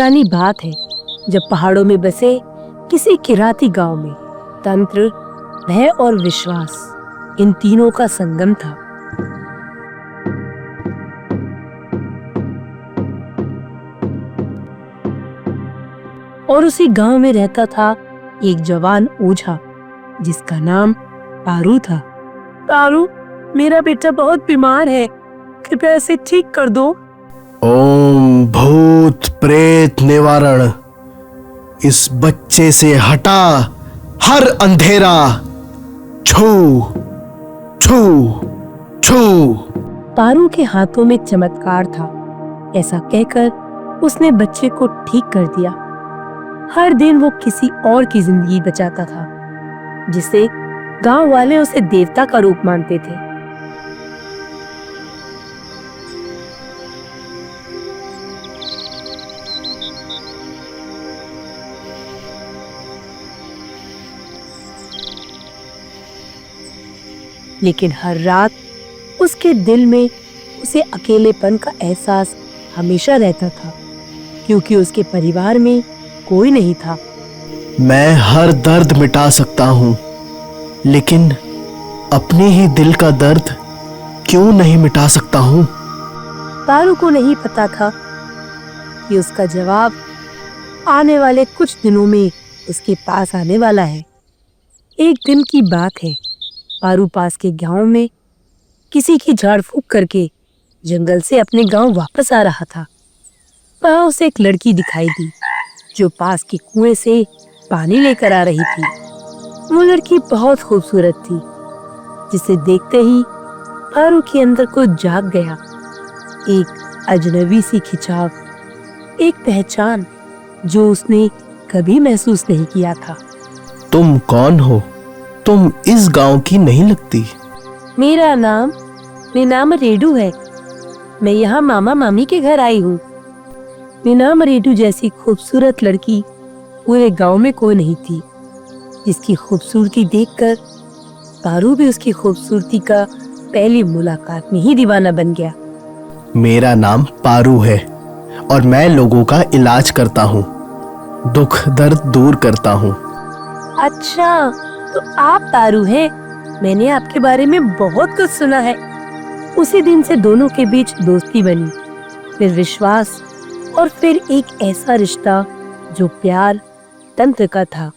पुरानी बात है जब पहाड़ों में बसे किसी किराती गांव में तंत्र, भय और विश्वास इन तीनों का संगम था। और उसी गांव में रहता था एक जवान ओझा जिसका नाम पारू था। पारू, मेरा बेटा बहुत बीमार है, कृपया इसे ठीक कर दो। ओम भूत प्रेत निवारण, इस बच्चे से हटा हर अंधेरा, छू छू छू। पारू के हाथों में चमत्कार था। ऐसा कहकर उसने बच्चे को ठीक कर दिया। हर दिन वो किसी और की जिंदगी बचाता था, जिसे गांव वाले उसे देवता का रूप मानते थे। लेकिन हर रात उसके दिल में उसे अकेलेपन का एहसास हमेशा रहता था, क्योंकि उसके परिवार में कोई नहीं था। मैं हर दर्द मिटा सकता हूँ, लेकिन अपने ही दिल का दर्द क्यों नहीं मिटा सकता हूँ? पारू को नहीं पता था कि उसका जवाब आने वाले कुछ दिनों में उसके पास आने वाला है। एक दिन की बात है, पारू पास के गांव में किसी की झाड़ फूक करके जंगल से अपने गांव वापस आ रहा था। वहां उसे एक लड़की दिखाई दी जो पास के कुएं से पानी लेकर आ रही थी। वो लड़की बहुत खूबसूरत थी, जिसे देखते ही पारू के अंदर कुछ जाग गया। एक अजनबी सी खिंचाव, एक पहचान जो उसने कभी महसूस नहीं किया था। तुम कौन हो? तुम इस गांव की नहीं लगती। मेरा नाम रेडू है। मैं यहाँ मामा मामी के घर आई हूँ। मीनाम रेडू जैसी खूबसूरत लड़की पूरे गांव में कोई नहीं थी, जिसकी खूबसूरती देखकर पारू भी उसकी खूबसूरती का पहली मुलाकात में ही दीवाना बन गया। मेरा नाम पारू है और मैं लोगों का इलाज करता हूँ, दुख दर्द दूर करता हूँ। अच्छा, तो आप पारू हैं? मैंने आपके बारे में बहुत कुछ सुना है। उसी दिन से दोनों के बीच दोस्ती बनी, फिर विश्वास और फिर एक ऐसा रिश्ता जो प्यार तंत्र का था।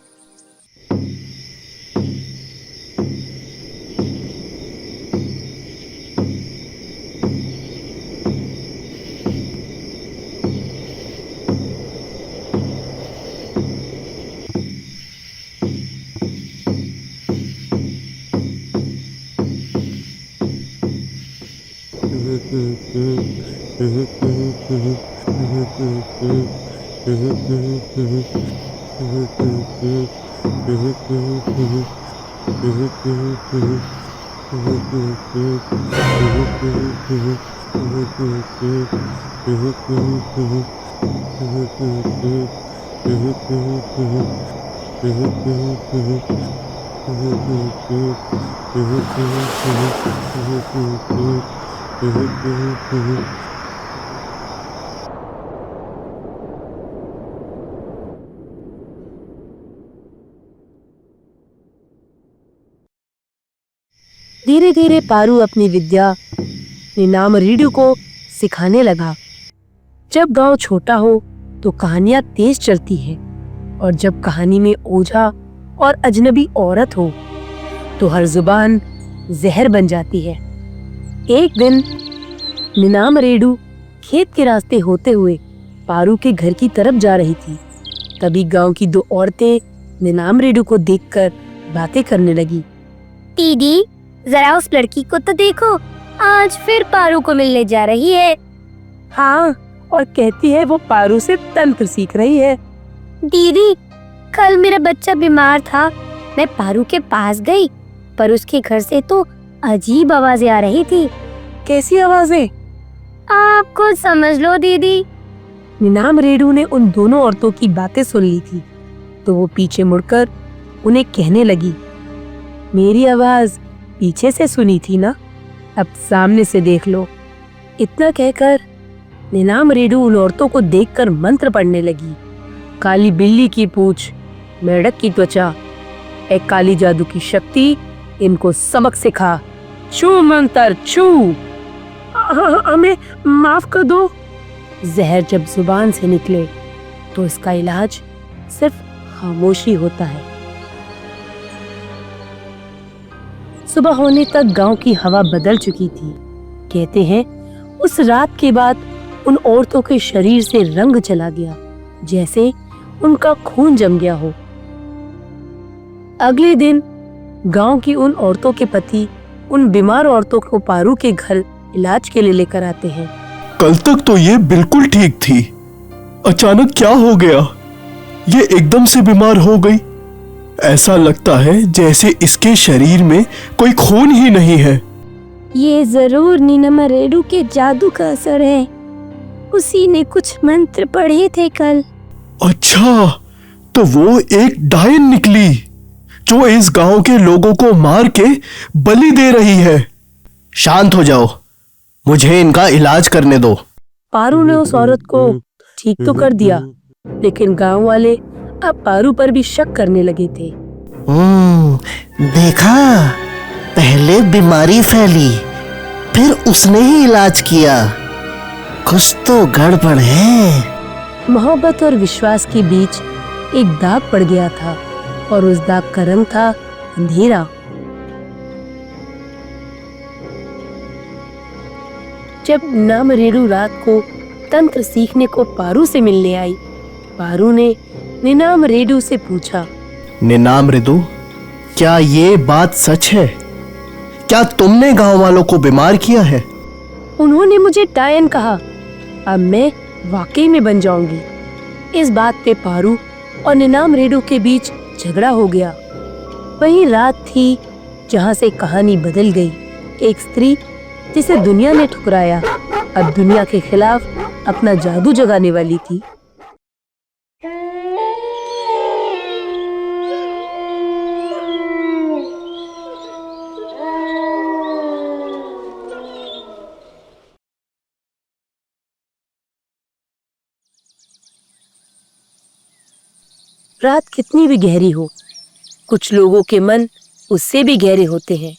धीरे धीरे पारू अपनी विद्या मीनाम रेडू को सिखाने लगा। जब गांव छोटा हो तो कहानियां तेज चलती है, और जब कहानी में ओझा और अजनबी औरत हो तो हर जुबान जहर बन जाती है। एक दिन मीनाम रेडू खेत के रास्ते होते हुए पारू के घर की तरफ जा रही थी। तभी गांव की दो औरतें मीनाम रेडू को देखकर बातें करने लगी। दीदी, जरा उस लड़की को तो देखो, आज फिर पारू को मिलने जा रही है। हाँ, और कहती है वो पारू से तंत्र सीख रही है। दीदी, कल मेरा बच्चा बीमार था, मैं पारू के पास गई, पर उसके घर से तो अजीब आवाजें आ रही थी। कैसी आवाजें? आप खुद समझ लो दीदी। मीनाम रेडू ने उन दोनों औरतों की बातें सुन ली थी, तो वो पीछे मुड़कर उन्हें कहने लगी, मेरी आवाज पीछे से सुनी थी ना, अब सामने से देख लो। इतना कहकर नीलाम रेडू उन औरतों को देखकर मंत्र पढ़ने लगी। काली बिल्ली की पूंछ, मेढक की त्वचा, एक काली जादू की शक्ति, इनको सबक सिखा। छू मंत्र छू। हमें माफ कर दो। जहर जब जुबान से निकले तो इसका इलाज सिर्फ खामोशी होता है। सुबह होने तक गांव की हवा बदल चुकी थी। कहते हैं उस रात के बाद उन औरतों के शरीर से रंग चला गया, जैसे उनका खून जम गया हो। अगले दिन गांव की उन औरतों के पति उन बीमार औरतों को पारू के घर इलाज के लिए लेकर आते हैं। कल तक तो ये बिल्कुल ठीक थी, अचानक क्या हो गया? ये एकदम से बीमार हो गई। ऐसा लगता है जैसे इसके शरीर में कोई खून ही नहीं है। ये जरूर नीलम रेडू के जादू का असर है। उसी ने कुछ मंत्र पढ़े थे कल। अच्छा, तो वो एक डायन निकली जो इस गांव के लोगों को मार के बलि दे रही है। शांत हो जाओ, मुझे इनका इलाज करने दो। पारू ने उस औरत को ठीक तो कर दिया, लेकिन गांव वाले अब पारू पर भी शक करने लगे थे। देखा, पहले बीमारी फैली, फिर उसने ही इलाज किया। कुछ तो गड़बड़ है। मोहब्बत और विश्वास के बीच एक दाग पड़ गया था और उस दाग का रंग था अंधेरा। जब नाम रेडू रात को तंत्र सीखने को पारू से मिलने आई, पारू ने निनाम रेडू से पूछा, निनाम रेडू, क्या ये बात सच है? क्या तुमने गांव वालों को बीमार किया है? उन्होंने मुझे डायन कहा। अब मैं वाकई में बन जाऊंगी। इस बात पे पारू और निनाम रेडू के बीच झगड़ा हो गया। वही रात थी जहां से कहानी बदल गई। एक स्त्री जिसे दुनिया ने ठुकराया, अब दुनिया के खिलाफ अपना जादू जगाने वाली थी। रात कितनी भी गहरी हो, कुछ लोगों के मन उससे भी गहरे होते हैं।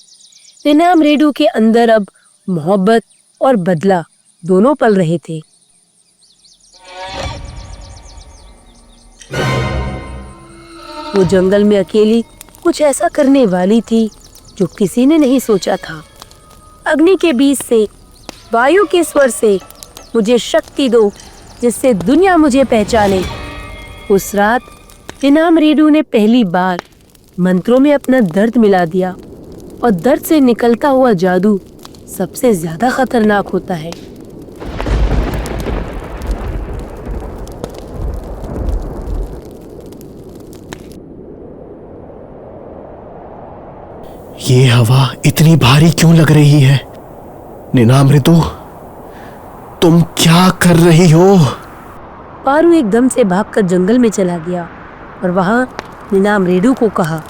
निनाम रेडू के अंदर अब मोहब्बत और बदला दोनों पल रहे थे। वो जंगल में अकेली कुछ ऐसा करने वाली थी जो किसी ने नहीं सोचा था। अग्नि के बीच से, वायु के स्वर से, मुझे शक्ति दो जिससे दुनिया मुझे पहचाने। उस रात निनाम रेडू ने पहली बार मंत्रों में अपना दर्द मिला दिया, और दर्द से निकलता हुआ जादू सबसे ज्यादा खतरनाक होता है। ये हवा इतनी भारी क्यों लग रही है? निनाम रेडू, तुम क्या कर रही हो? पारू एकदम से भागकर जंगल में चला गया और वहां निनाम रेडू को कहा,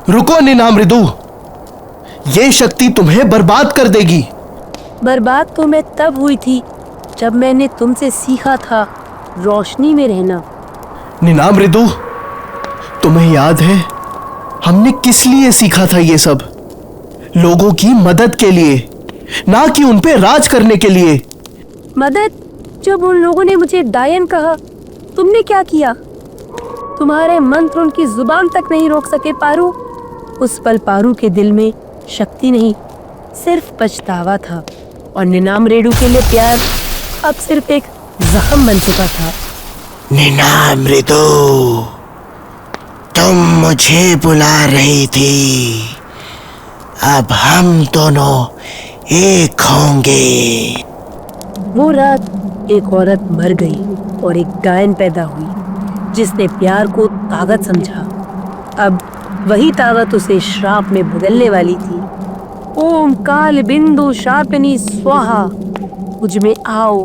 रुको निनाम रेडू, ये शक्ति तुम्हें बर्बाद कर देगी। बर्बाद तो मैं तब हुई थी जब मैंने तुमसे सीखा था रोशनी में रहना। निनाम रेडू, तुम्हें याद है हमने किस लिए सीखा था ये सब? लोगों की मदद के लिए, ना कि उन पे राज करने के लिए। मदद? जब उन लोगों ने मुझे डायन कहा, तुमने क्या किया? तुम्हारे मंत्र उनकी जुबान तक नहीं रोक सके पारू। उस पल पारू के दिल में शक्ति नहीं, सिर्फ पछतावा था, और निनाम रेडू के लिए प्यार अब सिर्फ एक जख्म बन चुका था। निनाम रेडू, तुम मुझे बुला रही थी। अब हम दोनों एक होंगे। वो रात एक औरत मर गई और एक डायन पैदा हुई जिसने प्यार को ताकत समझा। अब वही ताकत उसे श्राप में बदलने वाली थी। ओम काल बिंदु शार्पनी स्वाहा, मुझ में आओ।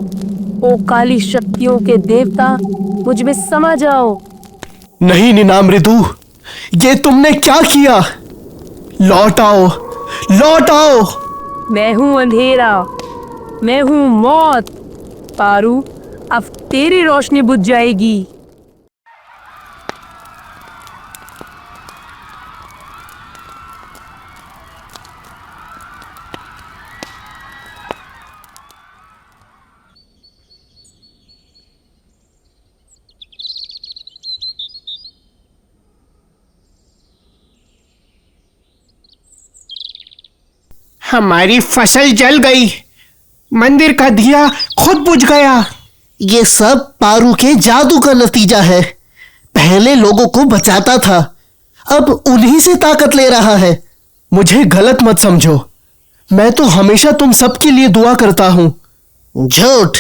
ओ काली शक्तियों के देवता, मुझ में समा जाओ। नहीं निनाम रेडू, ये तुमने क्या किया? लौट आओ, लौट आओ। मैं हूँ अंधेरा, मैं हूँ मौत, पारू, अब तेरी रोशनी बुझ जाएगी। हमारी फसल जल गई, मंदिर का दिया खुद बुझ गया। ये सब पारू के जादू का नतीजा है। पहले लोगों को बचाता था, अब उन्हीं से ताकत ले रहा है। मुझे गलत मत समझो, मैं तो हमेशा तुम सबके लिए दुआ करता हूँ। झूठ।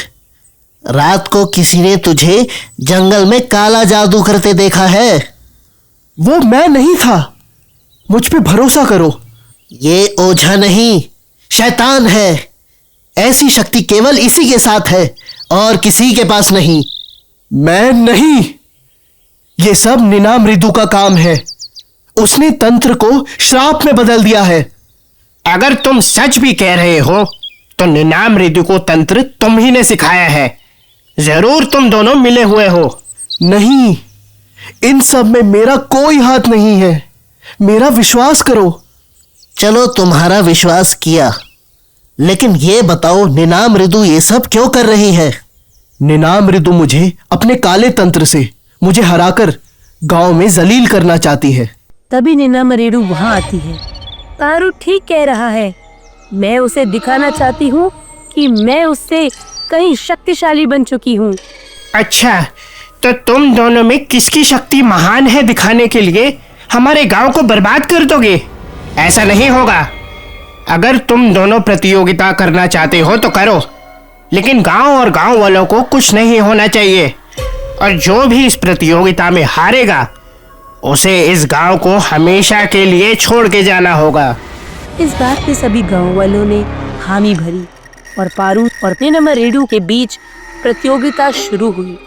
रात को किसी ने तुझे जंगल में काला जादू करते देखा है। वो मैं नहीं था, मुझ पे भरोसा करो। ये ओझा नहीं, शैतान है। ऐसी शक्ति केवल इसी के साथ है और किसी के पास नहीं। मैं नहीं, ये सब निना मृदु का काम है। उसने तंत्र को श्राप में बदल दिया है। अगर तुम सच भी कह रहे हो तो निना मृदु को तंत्र तुम ही ने सिखाया है। जरूर तुम दोनों मिले हुए हो। नहीं, इन सब में मेरा कोई हाथ नहीं है। मेरा विश्वास करो। चलो, तुम्हारा विश्वास किया, लेकिन ये बताओ निना मृदु ये सब क्यों कर रही है? निना मृदु मुझे अपने काले तंत्र से मुझे हराकर गांव में जलील करना चाहती है। तभी निना मरेडू वहाँ आती है। पारू ठीक कह रहा है। मैं उसे दिखाना चाहती हूँ कि मैं उससे कहीं शक्तिशाली बन चुकी हूँ। अच्छा, तो तुम दोनों में किसकी शक्ति महान है दिखाने के लिए हमारे गांव को बर्बाद कर दोगे? ऐसा नहीं होगा। अगर तुम दोनों प्रतियोगिता करना चाहते हो तो करो, लेकिन गांव और गांव वालों को कुछ नहीं होना चाहिए। और जो भी इस प्रतियोगिता में हारेगा उसे इस गांव को हमेशा के लिए छोड़ के जाना होगा। इस बात पे सभी गांव वालों ने हामी भरी और पारू और निना मरेडू के बीच प्रतियोगिता शुरू हुई।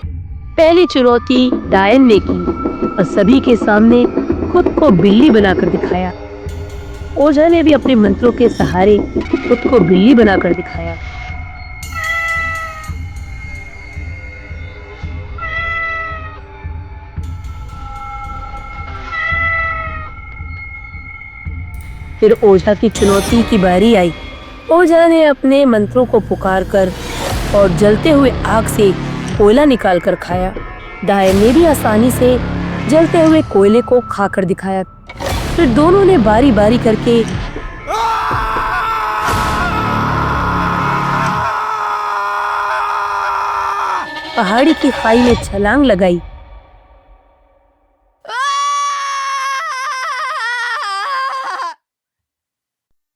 पहली चुनौती डायन ने की और सभी के सामने खुद को बिल्ली बनाकर दिखाया। ओझा ने भी अपने मंत्रों के सहारे खुद को बिल्ली बनाकर दिखाया। फिर ओझा की चुनौती की बारी आई। ओझा ने अपने मंत्रों को पुकारकर और जलते हुए आग से कोयला निकालकर खाया। डायन ने भी आसानी से जलते हुए कोयले को खाकर दिखाया। फिर दोनों ने बारी बारी करके पहाड़ी की खाई में छलांग लगाई।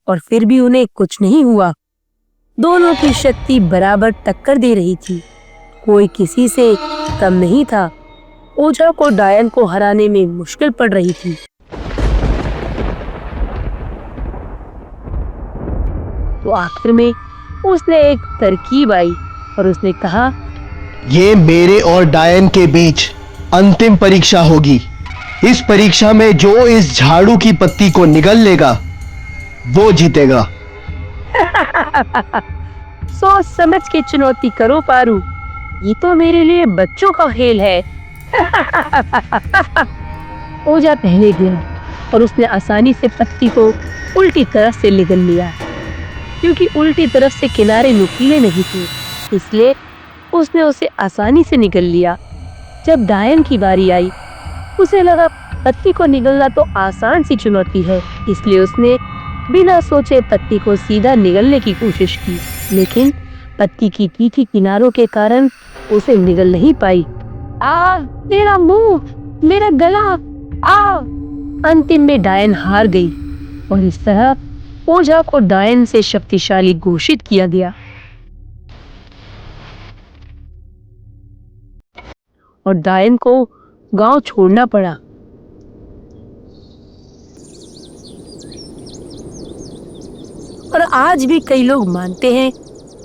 और फिर भी उन्हें कुछ नहीं हुआ। दोनों की शक्ति बराबर टक्कर दे रही थी, कोई किसी से कम नहीं था। ओझा को डायन को हराने में मुश्किल पड़ रही थी। तो आखिर में उसने एक तरकीब आई और उसने कहा, ये मेरे और डायन के बीच अंतिम परीक्षा होगी। इस परीक्षा में जो इस झाड़ू की पत्ती को निगल लेगा वो जीतेगा। सोच समझ के चुनौती करो पारू, ये तो मेरे लिए बच्चों का खेल है। ओझा पहले गया और उसने आसानी से पत्ती को उल्टी तरफ से निगल लिया। क्योंकि उल्टी तरफ से किनारे नुकीले नहीं थे, इसलिए उसने उसे आसानी से निगल लिया। जब डायन की बारी आई, उसे लगा पत्ती को निगलना तो आसान सी चुनौती है, इसलिए उसने बिना सोचे पत्ती को सीधा निगलने की कोशिश की, लेकिन पत्ती की तीखी किनारों के कारण उसे निगल नहीं पाई। मेरा मुंह, मेरा गला, अंतिम में डायन हार गई और इस तरह ओझा को डायन से शक्तिशाली घोषित किया गया और डायन को गांव छोड़ना पड़ा। और आज भी कई लोग मानते हैं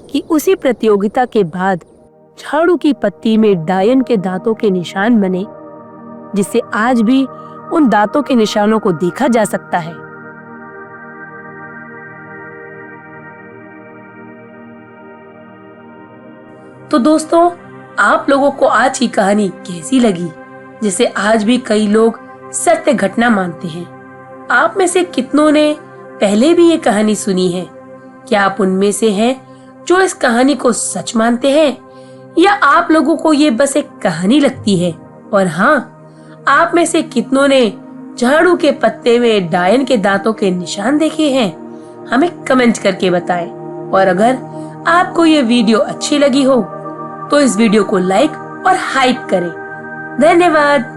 कि उसी प्रतियोगिता के बाद झाड़ू की पत्ती में डायन के दांतों के निशान बने, जिससे आज भी उन दांतों के निशानों को देखा जा सकता है। तो दोस्तों, आप लोगों को आज की कहानी कैसी लगी, जिसे आज भी कई लोग सत्य घटना मानते हैं? आप में से कितनों ने पहले भी ये कहानी सुनी है? क्या आप उनमें से हैं जो इस कहानी को सच मानते हैं, या आप लोगों को ये बस एक कहानी लगती है? और हाँ, आप में से कितनों ने झाड़ू के पत्ते में डायन के दांतों के निशान देखे हैं? हमें कमेंट करके बताएं। और अगर आपको ये वीडियो अच्छी लगी हो तो इस वीडियो को लाइक और हाइप करें। धन्यवाद।